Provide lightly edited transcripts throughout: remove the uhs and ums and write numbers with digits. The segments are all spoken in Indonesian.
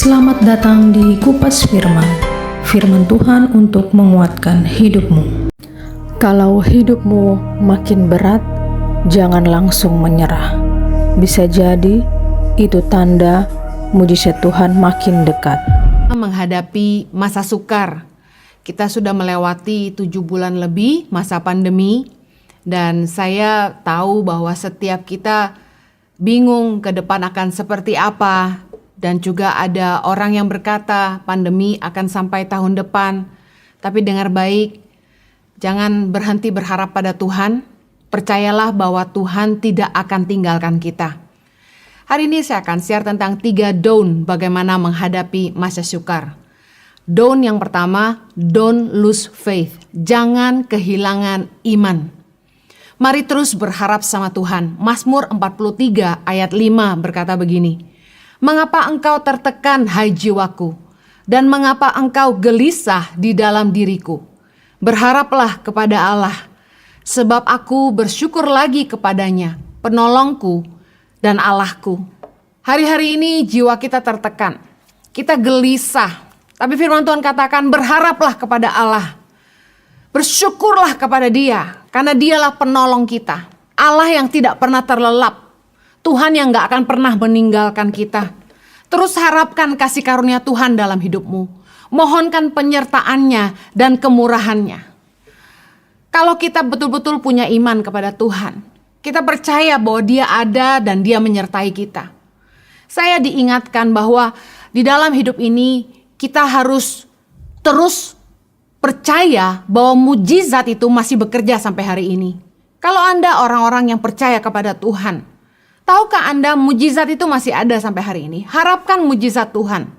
Selamat datang di Kupas Firman, firman Tuhan untuk menguatkan hidupmu. Kalau hidupmu makin berat, jangan langsung menyerah. Bisa jadi itu tanda mujizat Tuhan makin dekat. Menghadapi masa sukar, kita sudah melewati 7 bulan lebih masa pandemi, dan saya tahu bahwa setiap kita bingung ke depan akan seperti apa. Dan juga ada orang yang berkata pandemi akan sampai tahun depan. Tapi dengar baik, jangan berhenti berharap pada Tuhan. Percayalah bahwa Tuhan tidak akan tinggalkan kita. Hari ini saya akan share tentang 3 don't bagaimana menghadapi masa sukar. Don't yang pertama, don't lose faith. Jangan kehilangan iman. Mari terus berharap sama Tuhan. Mazmur 43 ayat 5 berkata begini. Mengapa engkau tertekan, hai jiwaku? Dan mengapa engkau gelisah di dalam diriku? Berharaplah kepada Allah, sebab aku bersyukur lagi kepadanya, penolongku dan Allahku. Hari-hari ini jiwa kita tertekan, kita gelisah. Tapi firman Tuhan katakan, berharaplah kepada Allah. Bersyukurlah kepada Dia, karena Dialah penolong kita. Allah yang tidak pernah terlelap. Tuhan yang gak akan pernah meninggalkan kita. Terus harapkan kasih karunia Tuhan dalam hidupmu. Mohonkan penyertaannya dan kemurahannya. Kalau kita betul-betul punya iman kepada Tuhan, kita percaya bahwa Dia ada dan Dia menyertai kita. Saya diingatkan bahwa di dalam hidup ini kita harus terus percaya bahwa mujizat itu masih bekerja sampai hari ini. Kalau Anda orang-orang yang percaya kepada Tuhan, tahukah Anda mujizat itu masih ada sampai hari ini? Harapkan mujizat Tuhan.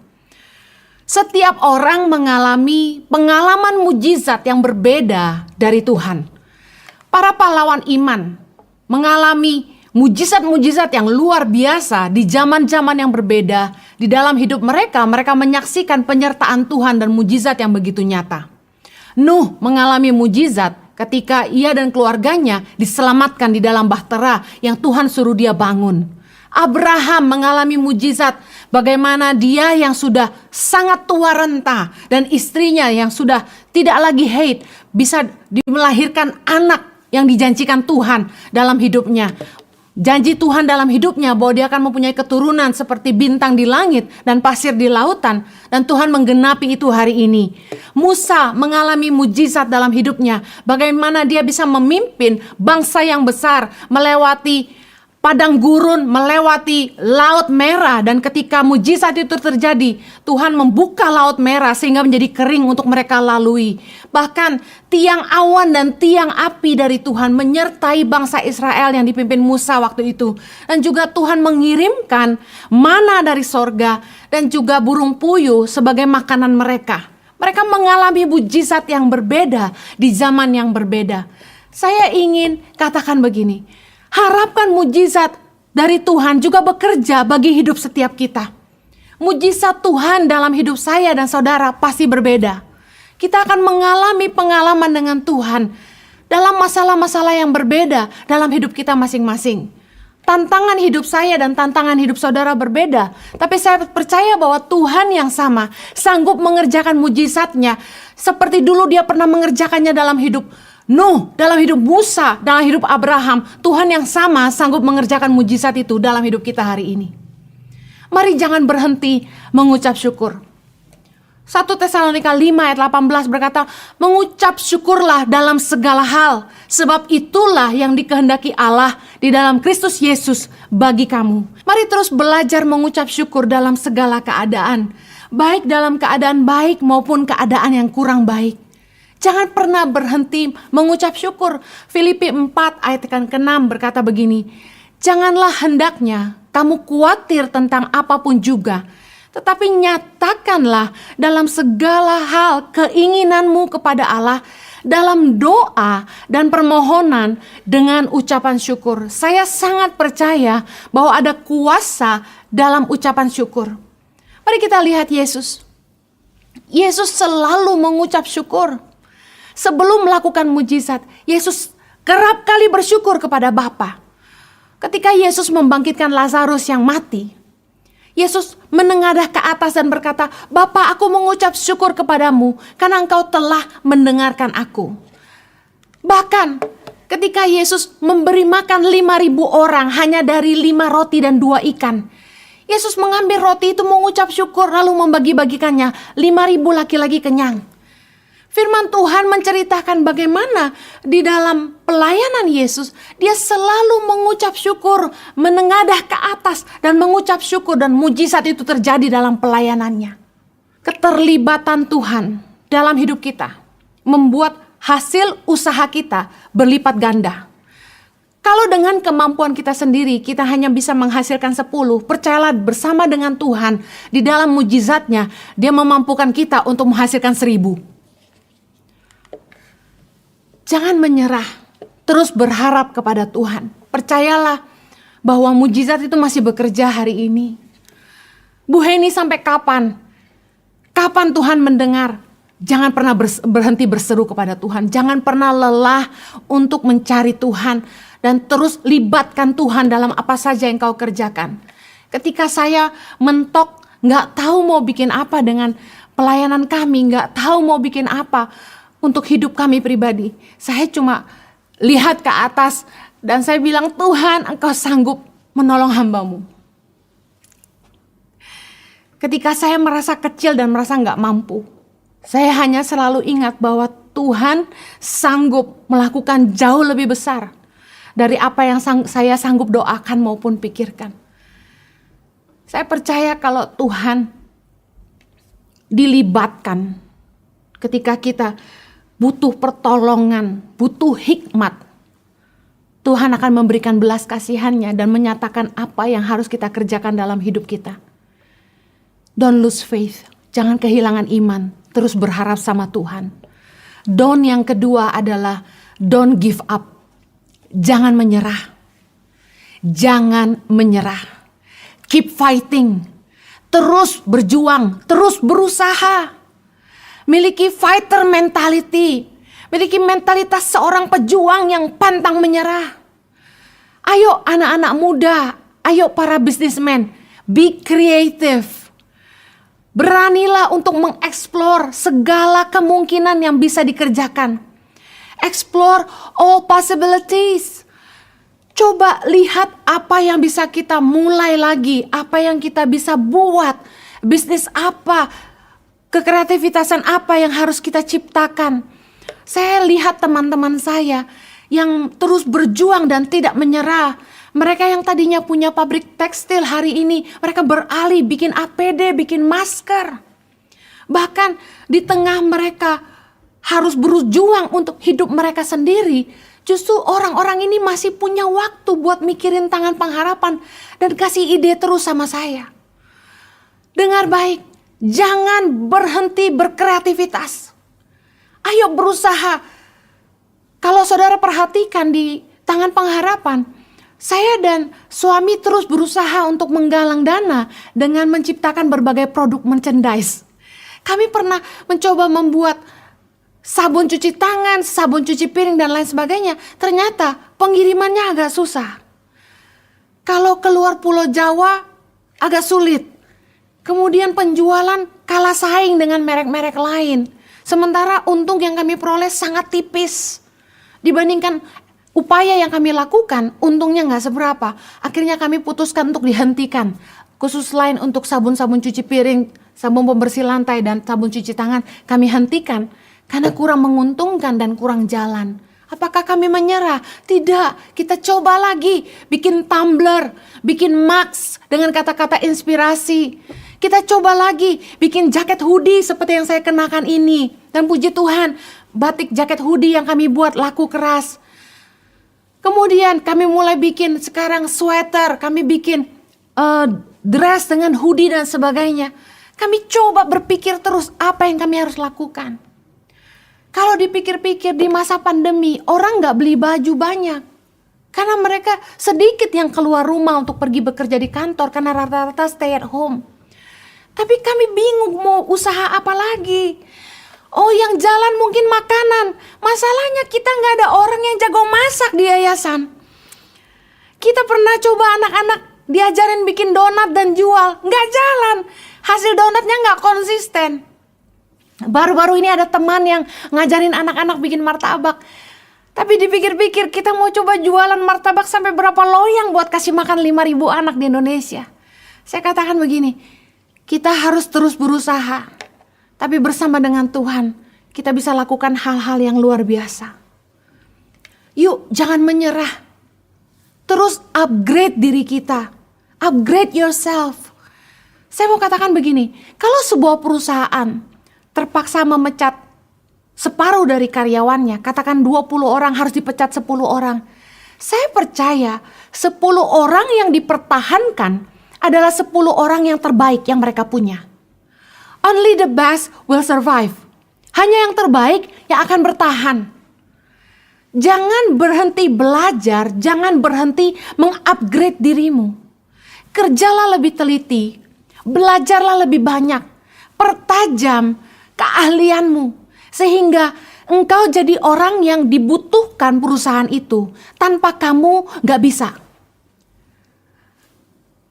Setiap orang mengalami pengalaman mujizat yang berbeda dari Tuhan. Para pahlawan iman mengalami mujizat-mujizat yang luar biasa di zaman-zaman yang berbeda. Di dalam hidup mereka, mereka menyaksikan penyertaan Tuhan dan mujizat yang begitu nyata. Nuh mengalami mujizat ketika ia dan keluarganya diselamatkan di dalam bahtera yang Tuhan suruh dia bangun. Abraham mengalami mujizat bagaimana dia yang sudah sangat tua renta dan istrinya yang sudah tidak lagi haid bisa melahirkan anak yang dijanjikan Tuhan dalam hidupnya. Janji Tuhan dalam hidupnya bahwa dia akan mempunyai keturunan seperti bintang di langit dan pasir di lautan. Dan Tuhan menggenapi itu hari ini. Musa mengalami mujizat dalam hidupnya. Bagaimana dia bisa memimpin bangsa yang besar melewati padang gurun, melewati laut merah. Dan ketika mujizat itu terjadi, Tuhan membuka laut merah sehingga menjadi kering untuk mereka lalui. Bahkan tiang awan dan tiang api dari Tuhan menyertai bangsa Israel yang dipimpin Musa waktu itu. Dan juga Tuhan mengirimkan mana dari sorga dan juga burung puyuh sebagai makanan mereka. Mereka mengalami mujizat yang berbeda di zaman yang berbeda. Saya ingin katakan begini, harapkan mujizat dari Tuhan juga bekerja bagi hidup setiap kita. Mujizat Tuhan dalam hidup saya dan saudara pasti berbeda. Kita akan mengalami pengalaman dengan Tuhan dalam masalah-masalah yang berbeda dalam hidup kita masing-masing. Tantangan hidup saya dan tantangan hidup saudara berbeda. Tapi saya percaya bahwa Tuhan yang sama sanggup mengerjakan mujizatnya seperti dulu dia pernah mengerjakannya dalam hidup Nuh, dalam hidup Musa, dalam hidup Abraham. Tuhan yang sama sanggup mengerjakan mujizat itu dalam hidup kita hari ini. Mari jangan berhenti mengucap syukur. 1 Tesalonika 5 ayat 18 berkata, mengucap syukurlah dalam segala hal, sebab itulah yang dikehendaki Allah di dalam Kristus Yesus bagi kamu. Mari terus belajar mengucap syukur dalam segala keadaan, baik dalam keadaan baik maupun keadaan yang kurang baik. Jangan pernah berhenti mengucap syukur. Filipi 4 ayat ke-6 berkata begini, janganlah hendaknya kamu khawatir tentang apapun juga, tetapi nyatakanlah dalam segala hal keinginanmu kepada Allah dalam doa dan permohonan dengan ucapan syukur. Saya sangat percaya bahwa ada kuasa dalam ucapan syukur. Mari kita lihat Yesus. Yesus selalu mengucap syukur. Sebelum melakukan mujizat, Yesus kerap kali bersyukur kepada Bapa. Ketika Yesus membangkitkan Lazarus yang mati, Yesus menengadah ke atas dan berkata, Bapa, aku mengucap syukur kepadamu karena engkau telah mendengarkan aku. Bahkan ketika Yesus memberi makan 5.000 orang hanya dari 5 roti dan 2 ikan. Yesus mengambil roti itu, mengucap syukur, lalu membagi-bagikannya. 5.000 laki-laki kenyang. Firman Tuhan menceritakan bagaimana di dalam pelayanan Yesus, dia selalu mengucap syukur, menengadah ke atas dan mengucap syukur, dan mujizat itu terjadi dalam pelayanannya. Keterlibatan Tuhan dalam hidup kita membuat hasil usaha kita berlipat ganda. Kalau dengan kemampuan kita sendiri kita hanya bisa menghasilkan 10, percayalah bersama dengan Tuhan di dalam mujizatnya, dia memampukan kita untuk menghasilkan 1.000. Jangan menyerah, terus berharap kepada Tuhan. Percayalah bahwa mujizat itu masih bekerja hari ini. Bu Heni, sampai kapan? Kapan Tuhan mendengar? Jangan pernah berhenti berseru kepada Tuhan. Jangan pernah lelah untuk mencari Tuhan. Dan terus libatkan Tuhan dalam apa saja yang kau kerjakan. Ketika saya mentok, gak tahu mau bikin apa dengan pelayanan kami, gak tahu mau bikin apa untuk hidup kami pribadi, saya cuma lihat ke atas dan saya bilang, Tuhan, engkau sanggup menolong hambamu. Ketika saya merasa kecil dan merasa gak mampu, saya hanya selalu ingat bahwa Tuhan sanggup melakukan jauh lebih besar dari apa yang saya sanggup doakan maupun pikirkan. Saya percaya kalau Tuhan dilibatkan ketika kita butuh pertolongan, butuh hikmat, Tuhan akan memberikan belas kasihannya dan menyatakan apa yang harus kita kerjakan dalam hidup kita. Don't lose faith, jangan kehilangan iman, terus berharap sama Tuhan. Don't yang kedua adalah don't give up, jangan menyerah. Jangan menyerah, keep fighting, terus berjuang, terus berusaha. Miliki fighter mentality. Miliki mentalitas seorang pejuang yang pantang menyerah. Ayo anak-anak muda. Ayo para businessmen. Be creative. Beranilah untuk mengeksplor segala kemungkinan yang bisa dikerjakan. Explore all possibilities. Coba lihat apa yang bisa kita mulai lagi. Apa yang kita bisa buat. Bisnis apa. Kekreativitasan apa yang harus kita ciptakan. Saya lihat teman-teman saya yang terus berjuang dan tidak menyerah. Mereka yang tadinya punya pabrik tekstil hari ini, mereka beralih bikin APD, bikin masker. Bahkan di tengah mereka harus berjuang untuk hidup mereka sendiri, justru orang-orang ini masih punya waktu buat mikirin Tangan Pengharapan dan kasih ide terus sama saya. Dengar baik. Jangan berhenti berkreativitas. Ayo berusaha. Kalau saudara perhatikan di Tangan Pengharapan, saya dan suami terus berusaha untuk menggalang dana dengan menciptakan berbagai produk merchandise. Kami pernah mencoba membuat sabun cuci tangan, sabun cuci piring dan lain sebagainya. Ternyata pengirimannya agak susah. Kalau keluar Pulau Jawa agak sulit. Kemudian penjualan kalah saing dengan merek-merek lain. Sementara untung yang kami peroleh sangat tipis. Dibandingkan upaya yang kami lakukan, untungnya nggak seberapa. Akhirnya kami putuskan untuk dihentikan. Khusus lain untuk sabun-sabun cuci piring, sabun pembersih lantai, dan sabun cuci tangan, kami hentikan. Karena kurang menguntungkan dan kurang jalan. Apakah kami menyerah? Tidak, kita coba lagi. Bikin tumbler, bikin mugs dengan kata-kata inspirasi. Kita coba lagi bikin jaket hoodie seperti yang saya kenakan ini. Dan puji Tuhan, batik jaket hoodie yang kami buat laku keras. Kemudian kami mulai bikin sekarang sweater, kami bikin dress dengan hoodie dan sebagainya. Kami coba berpikir terus apa yang kami harus lakukan. Kalau dipikir-pikir di masa pandemi, orang gak beli baju banyak. Karena mereka sedikit yang keluar rumah untuk pergi bekerja di kantor karena rata-rata stay at home. Tapi kami bingung mau usaha apa lagi. Oh, yang jalan mungkin makanan. Masalahnya kita gak ada orang yang jago masak di yayasan. Kita pernah coba anak-anak diajarin bikin donat dan jual, nggak jalan. Hasil donatnya nggak konsisten. Baru-baru ini ada teman yang ngajarin anak-anak bikin martabak. Tapi dipikir-pikir kita mau coba jualan martabak sampai berapa loyang buat kasih makan 5.000 anak di Indonesia. Saya katakan begini, kita harus terus berusaha. Tapi bersama dengan Tuhan, kita bisa lakukan hal-hal yang luar biasa. Yuk, jangan menyerah. Terus upgrade diri kita. Upgrade yourself. Saya mau katakan begini, kalau sebuah perusahaan terpaksa memecat separuh dari karyawannya, katakan 20 orang harus dipecat 10 orang. Saya percaya 10 orang yang dipertahankan adalah 10 orang yang terbaik yang mereka punya. Only the best will survive. Hanya yang terbaik yang akan bertahan. Jangan berhenti belajar, jangan berhenti mengupgrade dirimu. Kerjalah lebih teliti, belajarlah lebih banyak, pertajam keahlianmu, sehingga engkau jadi orang yang dibutuhkan perusahaan itu. Tanpa kamu gak bisa.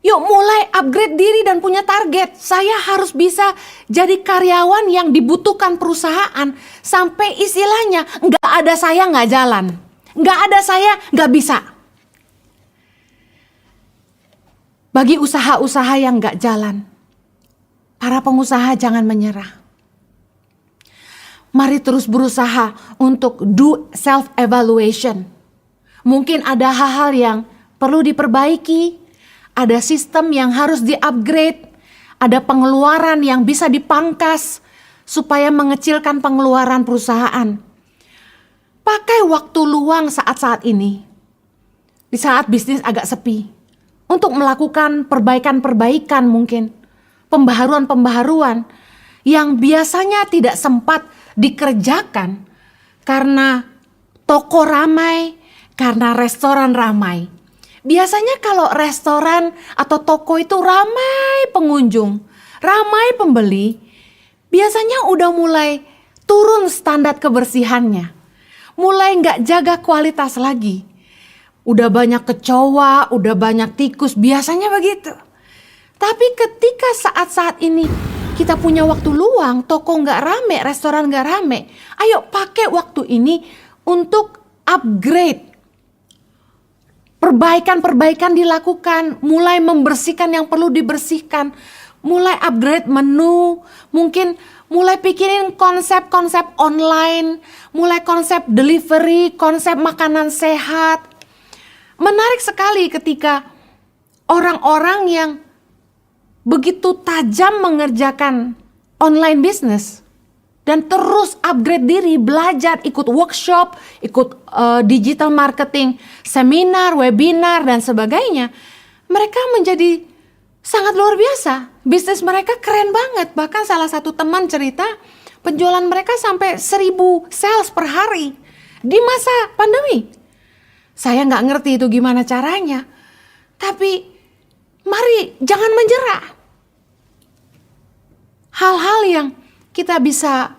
Yuk mulai upgrade diri dan punya target. Saya harus bisa jadi karyawan yang dibutuhkan perusahaan. Sampai istilahnya gak ada saya gak jalan. Gak ada saya gak bisa. Bagi usaha-usaha yang gak jalan, para pengusaha jangan menyerah. Mari terus berusaha untuk do self-evaluation. Mungkin ada hal-hal yang perlu diperbaiki, ada sistem yang harus di-upgrade, ada pengeluaran yang bisa dipangkas supaya mengecilkan pengeluaran perusahaan. Pakai waktu luang saat-saat ini, di saat bisnis agak sepi, untuk melakukan perbaikan-perbaikan mungkin, pembaharuan-pembaharuan yang biasanya tidak sempat dikerjakan karena toko ramai, karena restoran ramai. Biasanya kalau restoran atau toko itu ramai pengunjung, ramai pembeli, biasanya udah mulai turun standar kebersihannya. Mulai nggak jaga kualitas lagi. Udah banyak kecoa, udah banyak tikus, biasanya begitu. Tapi ketika saat-saat ini kita punya waktu luang, toko nggak rame, restoran nggak rame, ayo pakai waktu ini untuk upgrade. Perbaikan-perbaikan dilakukan, mulai membersihkan yang perlu dibersihkan, mulai upgrade menu, mungkin mulai pikirin konsep-konsep online, mulai konsep delivery, konsep makanan sehat. Menarik sekali ketika orang-orang yang begitu tajam mengerjakan online business dan terus upgrade diri, belajar, ikut workshop, ikut digital marketing, seminar, webinar, dan sebagainya. Mereka menjadi sangat luar biasa. Bisnis mereka keren banget. Bahkan salah satu teman cerita penjualan mereka sampai 1.000 sales per hari di masa pandemi. Saya nggak ngerti itu gimana caranya. Tapi mari jangan menyerah. Hal-hal yang kita bisa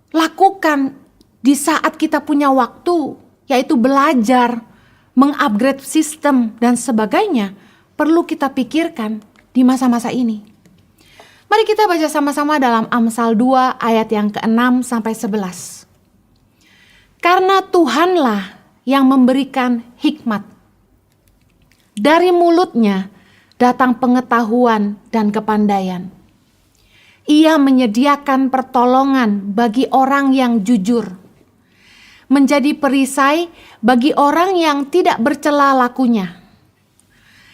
lakukan di saat kita punya waktu, yaitu belajar, mengupgrade sistem dan sebagainya, perlu kita pikirkan di masa-masa ini. Mari kita baca sama-sama dalam Amsal 2 ayat yang ke-6 sampai 11. Karena Tuhanlah yang memberikan hikmat. Dari mulutnya datang pengetahuan dan kepandaian. Ia menyediakan pertolongan bagi orang yang jujur. Menjadi perisai bagi orang yang tidak bercela lakunya.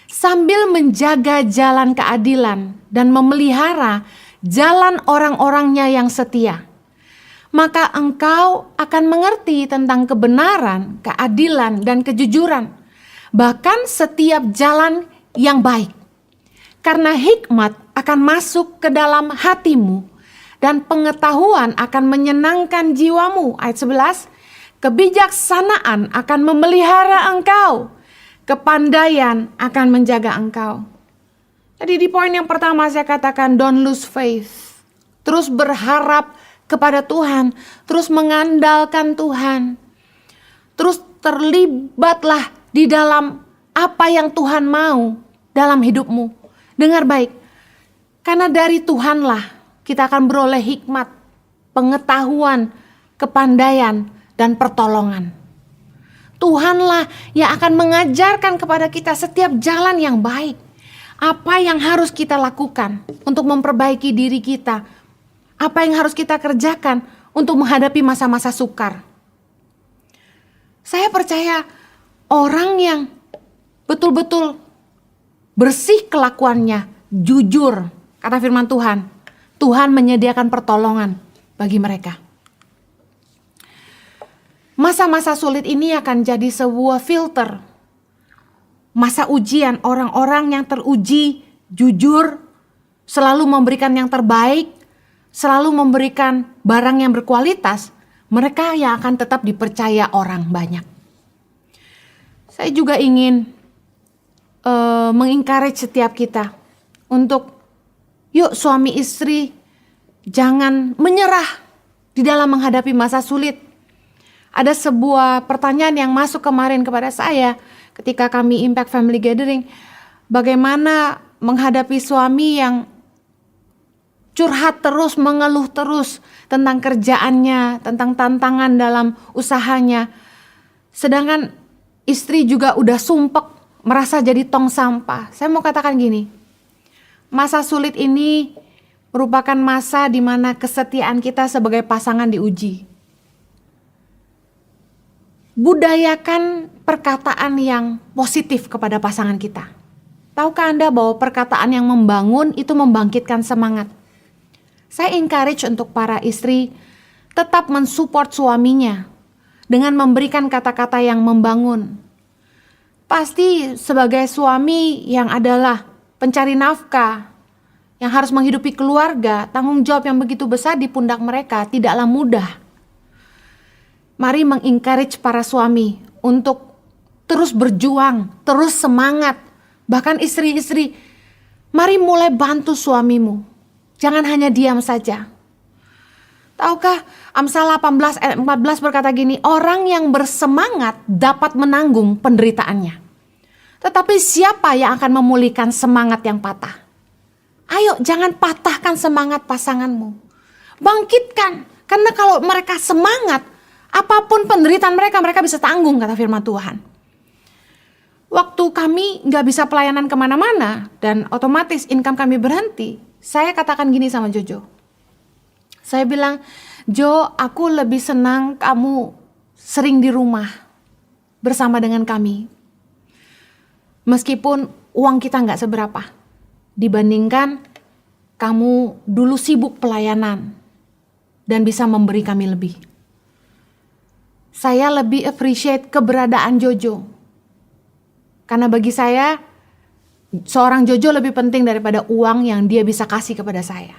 Sambil menjaga jalan keadilan dan memelihara jalan orang-orangnya yang setia. Maka engkau akan mengerti tentang kebenaran, keadilan, dan kejujuran. Bahkan setiap jalan yang baik. Karena hikmat akan masuk ke dalam hatimu, dan pengetahuan akan menyenangkan jiwamu. Ayat 11, kebijaksanaan akan memelihara engkau, kepandaian akan menjaga engkau. Jadi di poin yang pertama saya katakan don't lose faith. Terus berharap kepada Tuhan, terus mengandalkan Tuhan. Terus terlibatlah di dalam apa yang Tuhan mau. dalam hidupmu. Dengar baik, karena dari Tuhanlah kita akan beroleh hikmat, pengetahuan, kepandaian, dan pertolongan. Tuhanlah yang akan mengajarkan kepada kita setiap jalan yang baik. Apa yang harus kita lakukan untuk memperbaiki diri kita? Apa yang harus kita kerjakan untuk menghadapi masa-masa sukar? Saya percaya orang yang betul-betul bersih kelakuannya, jujur, kata firman Tuhan, Tuhan menyediakan pertolongan bagi mereka. Masa-masa sulit ini akan jadi sebuah filter. Masa ujian, orang-orang yang teruji, jujur, selalu memberikan yang terbaik, selalu memberikan barang yang berkualitas, mereka yang akan tetap dipercaya orang banyak. Saya juga ingin mengencourage setiap kita untuk yuk suami istri jangan menyerah di dalam menghadapi masa sulit. Ada sebuah pertanyaan yang masuk kemarin kepada saya ketika kami Impact Family Gathering. Bagaimana menghadapi suami yang curhat terus, mengeluh terus tentang kerjaannya, tentang tantangan dalam usahanya. Sedangkan istri juga udah sumpek, merasa jadi tong sampah. Saya mau katakan gini, masa sulit ini merupakan masa di mana kesetiaan kita sebagai pasangan diuji. Budayakan perkataan yang positif kepada pasangan kita. Tahukah Anda bahwa perkataan yang membangun itu membangkitkan semangat? Saya encourage untuk para istri tetap mensupport suaminya dengan memberikan kata-kata yang membangun. Pasti sebagai suami yang adalah pencari nafkah, yang harus menghidupi keluarga, tanggung jawab yang begitu besar di pundak mereka tidaklah mudah. Mari mengencourage para suami untuk terus berjuang, terus semangat. Bahkan istri-istri, mari mulai bantu suamimu. Jangan hanya diam saja. Tahukah Amsal 18 ayat 14 berkata gini, orang yang bersemangat dapat menanggung penderitaannya. Tetapi siapa yang akan memulihkan semangat yang patah? Ayo jangan patahkan semangat pasanganmu. Bangkitkan, karena kalau mereka semangat, apapun penderitaan mereka, mereka bisa tanggung, kata firman Tuhan. Waktu kami gak bisa pelayanan kemana-mana dan otomatis income kami berhenti, saya katakan gini sama Jojo. Saya bilang, Jo, aku lebih senang kamu sering di rumah bersama dengan kami. Meskipun uang kita gak seberapa, dibandingkan kamu dulu sibuk pelayanan dan bisa memberi kami lebih. Saya lebih appreciate keberadaan Jojo. Karena bagi saya, seorang Jojo lebih penting daripada uang yang dia bisa kasih kepada saya.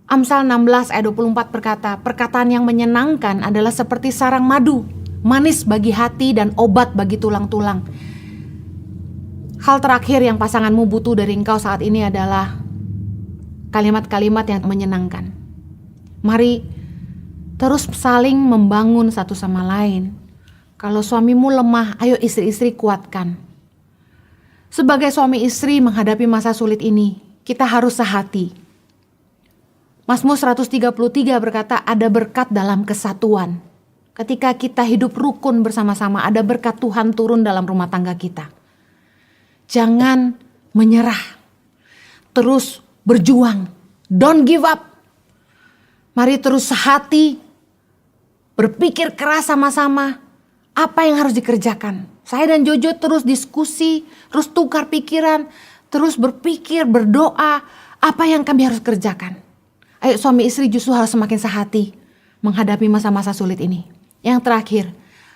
Amsal 16 ayat 24 berkata, perkataan yang menyenangkan adalah seperti sarang madu, manis bagi hati dan obat bagi tulang-tulang. Hal terakhir yang pasanganmu butuh dari engkau saat ini adalah kalimat-kalimat yang menyenangkan. Mari terus saling membangun satu sama lain. Kalau suamimu lemah, ayo istri-istri kuatkan. Sebagai suami istri menghadapi masa sulit ini, kita harus sehati. Mazmur 133 berkata, ada berkat dalam kesatuan. Ketika kita hidup rukun bersama-sama, ada berkat Tuhan turun dalam rumah tangga kita. Jangan menyerah. Terus berjuang. Don't give up. Mari terus sehati, berpikir keras sama-sama apa yang harus dikerjakan. Saya dan Jojo terus diskusi, terus tukar pikiran, terus berpikir, berdoa apa yang kami harus kerjakan. Ayo suami istri justru harus semakin sehati menghadapi masa-masa sulit ini. Yang terakhir,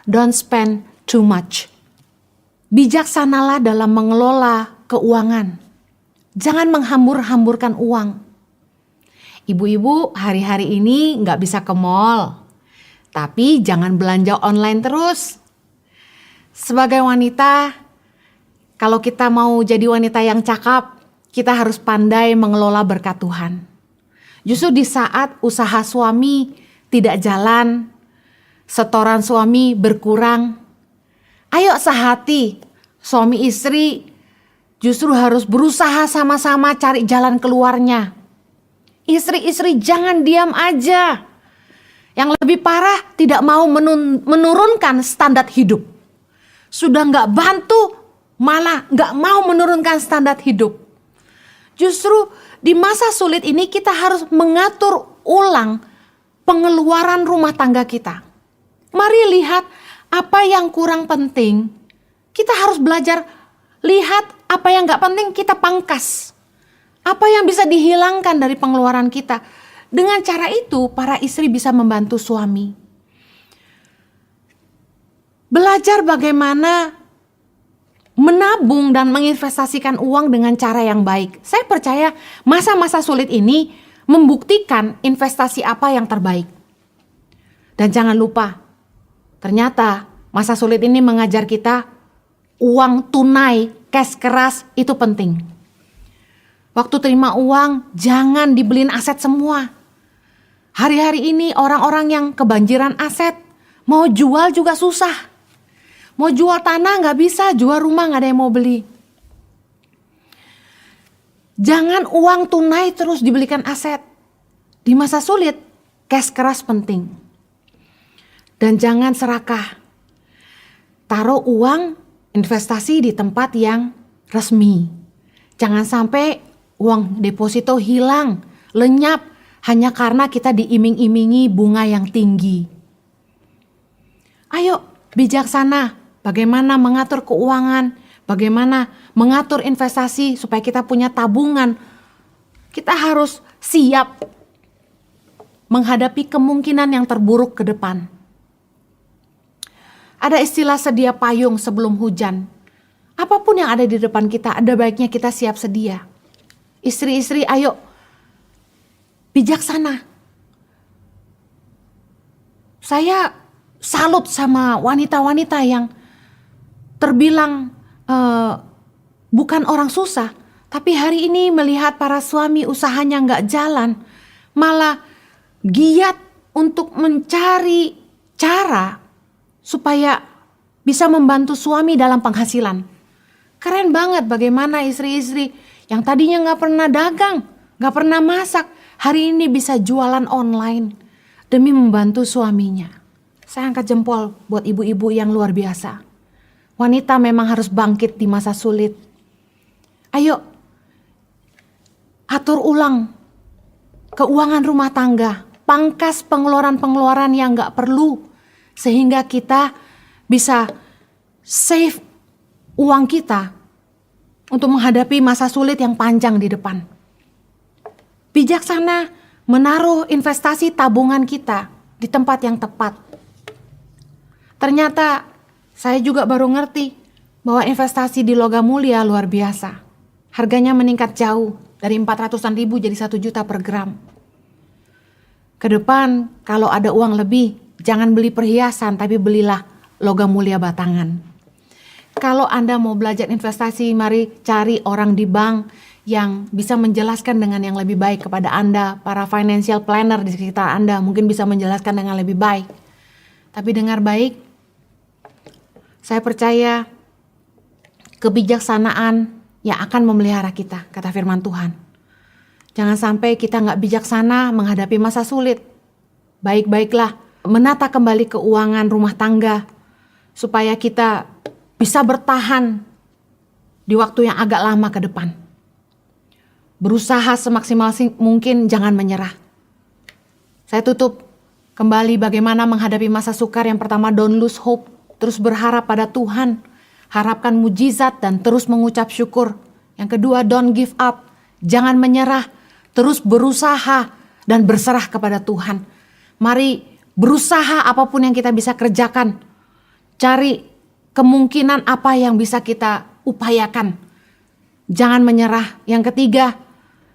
don't spend too much. Bijaksanalah dalam mengelola keuangan. Jangan menghambur-hamburkan uang. Ibu-ibu hari-hari ini nggak bisa ke mall. Tapi jangan belanja online terus. Sebagai wanita, kalau kita mau jadi wanita yang cakap, kita harus pandai mengelola berkat Tuhan. Justru di saat usaha suami tidak jalan, setoran suami berkurang, ayo sehati, suami istri justru harus berusaha sama-sama cari jalan keluarnya. Istri-istri jangan diam aja. Yang lebih parah, tidak mau menurunkan standar hidup. Sudah nggak bantu, malah nggak mau menurunkan standar hidup. Justru di masa sulit ini kita harus mengatur ulang pengeluaran rumah tangga kita. Mari lihat apa yang kurang penting. Kita harus belajar lihat apa yang nggak penting kita pangkas. Apa yang bisa dihilangkan dari pengeluaran kita. Dengan cara itu, para istri bisa membantu suami. Belajar bagaimana menabung dan menginvestasikan uang dengan cara yang baik. Saya percaya masa-masa sulit ini membuktikan investasi apa yang terbaik. Dan jangan lupa, ternyata masa sulit ini mengajar kita uang tunai, cash keras itu penting. Waktu terima uang, jangan dibeliin aset semua. Hari-hari ini orang-orang yang kebanjiran aset, mau jual juga susah. Mau jual tanah nggak bisa, jual rumah nggak ada yang mau beli. Jangan uang tunai terus dibelikan aset. Di masa sulit, cash keras penting. Dan jangan serakah. Taruh uang investasi di tempat yang resmi. Jangan sampai uang deposito hilang, lenyap, hanya karena kita diiming-imingi bunga yang tinggi. Ayo bijaksana bagaimana mengatur keuangan, bagaimana mengatur investasi supaya kita punya tabungan. Kita harus siap menghadapi kemungkinan yang terburuk ke depan. Ada istilah sedia payung sebelum hujan. Apapun yang ada di depan kita, ada baiknya kita siap sedia. Istri-istri, ayo bijaksana. Saya salut sama wanita-wanita yang terbilang bukan orang susah, tapi hari ini melihat para suami usahanya nggak jalan, malah giat untuk mencari cara supaya bisa membantu suami dalam penghasilan. Keren banget bagaimana istri-istri yang tadinya nggak pernah dagang, nggak pernah masak, hari ini bisa jualan online demi membantu suaminya. Saya angkat jempol buat ibu-ibu yang luar biasa. Wanita memang harus bangkit di masa sulit. Ayo, atur ulang keuangan rumah tangga. Pangkas pengeluaran-pengeluaran yang gak perlu. Sehingga kita bisa save uang kita untuk menghadapi masa sulit yang panjang di depan. Bijaksana menaruh investasi tabungan kita di tempat yang tepat. Ternyata saya juga baru ngerti bahwa investasi di logam mulia luar biasa. Harganya meningkat jauh dari 400-an ribu jadi 1 juta per gram. Ke depan kalau ada uang lebih, jangan beli perhiasan tapi belilah logam mulia batangan. Kalau Anda mau belajar investasi, mari cari orang di bank yang bisa menjelaskan dengan yang lebih baik kepada Anda. Para financial planner di sekitar Anda mungkin bisa menjelaskan dengan lebih baik. Tapi dengar baik, saya percaya kebijaksanaan yang akan memelihara kita, kata firman Tuhan. Jangan sampai kita gak bijaksana menghadapi masa sulit. Baik-baiklah menata kembali keuangan rumah tangga supaya kita bisa bertahan di waktu yang agak lama ke depan. Berusaha semaksimal mungkin, jangan menyerah. Saya tutup kembali bagaimana menghadapi masa sukar. Yang pertama, don't lose hope. Terus berharap pada Tuhan. Harapkan mujizat dan terus mengucap syukur. Yang kedua, don't give up. Jangan menyerah. Terus berusaha dan berserah kepada Tuhan. Mari berusaha apapun yang kita bisa kerjakan. Cari kemungkinan apa yang bisa kita upayakan. Jangan menyerah. Yang ketiga,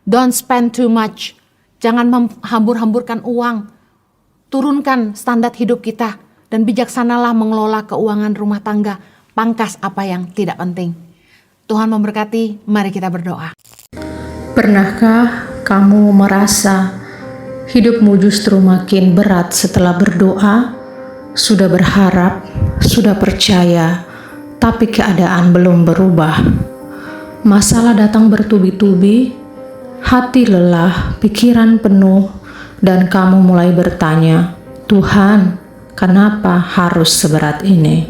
don't spend too much. Jangan menghambur-hamburkan uang. Turunkan standar hidup kita. Dan bijaksanalah mengelola keuangan rumah tangga. Pangkas apa yang tidak penting. Tuhan memberkati, mari kita berdoa. Pernahkah kamu merasa hidupmu justru makin berat setelah berdoa? Sudah berharap, sudah percaya, tapi keadaan belum berubah. Masalah datang bertubi-tubi, hati lelah, pikiran penuh, dan kamu mulai bertanya, "Tuhan, kenapa harus seberat ini?"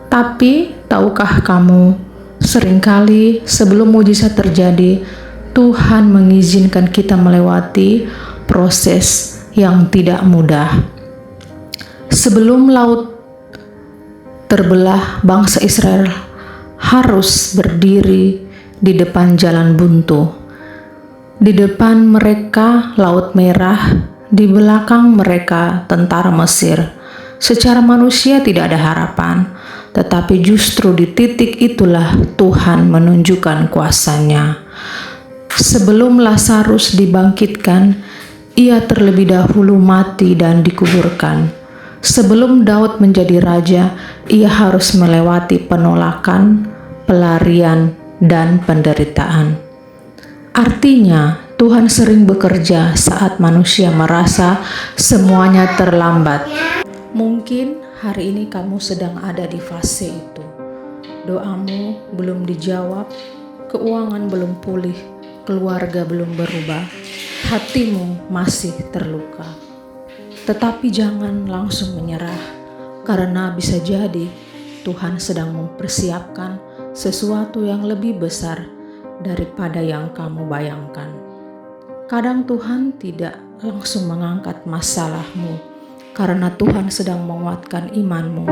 Tapi tahukah kamu, seringkali sebelum mujizat terjadi, Tuhan mengizinkan kita melewati proses yang tidak mudah. Sebelum laut terbelah, bangsa Israel harus berdiri di depan jalan buntu. Di depan mereka Laut Merah, di belakang mereka tentara Mesir. Secara manusia tidak ada harapan, tetapi justru di titik itulah Tuhan menunjukkan kuasa-Nya. Sebelum Lazarus dibangkitkan, ia terlebih dahulu mati dan dikuburkan. Sebelum Daud menjadi raja, ia harus melewati penolakan, pelarian, dan penderitaan. Artinya, Tuhan sering bekerja saat manusia merasa semuanya terlambat. Mungkin hari ini kamu sedang ada di fase itu. Doamu belum dijawab, keuangan belum pulih, keluarga belum berubah, hatimu masih terluka. Tetapi jangan langsung menyerah, karena bisa jadi Tuhan sedang mempersiapkan sesuatu yang lebih besar daripada yang kamu bayangkan. Kadang Tuhan tidak langsung mengangkat masalahmu karena Tuhan sedang menguatkan imanmu.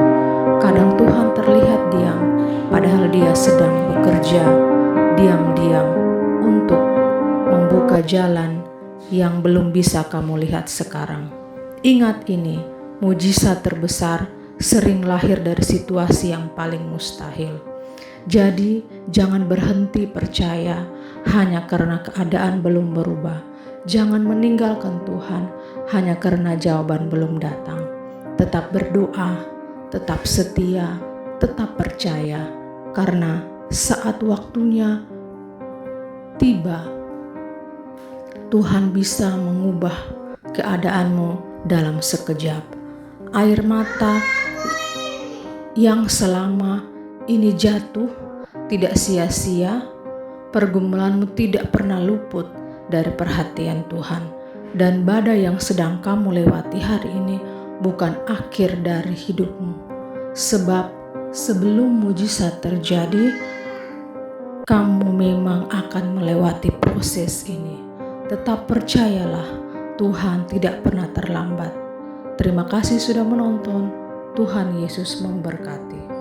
Kadang Tuhan terlihat diam, padahal Dia sedang bekerja diam-diam untuk membuka jalan yang belum bisa kamu lihat sekarang. Ingat ini, mujizat terbesar sering lahir dari situasi yang paling mustahil. Jadi, jangan berhenti percaya hanya karena keadaan belum berubah. Jangan meninggalkan Tuhan hanya karena jawaban belum datang. Tetap berdoa, tetap setia, tetap percaya, karena saat waktunya tiba, Tuhan bisa mengubah keadaanmu dalam sekejap. Air mata yang selama ini jatuh tidak sia-sia, pergumulanmu tidak pernah luput dari perhatian Tuhan, dan badai yang sedang kamu lewati hari ini bukan akhir dari hidupmu. Sebab sebelum mujizat terjadi, kamu memang akan melewati proses ini. Tetap percayalah, Tuhan tidak pernah terlambat. Terima kasih sudah menonton. Tuhan Yesus memberkati.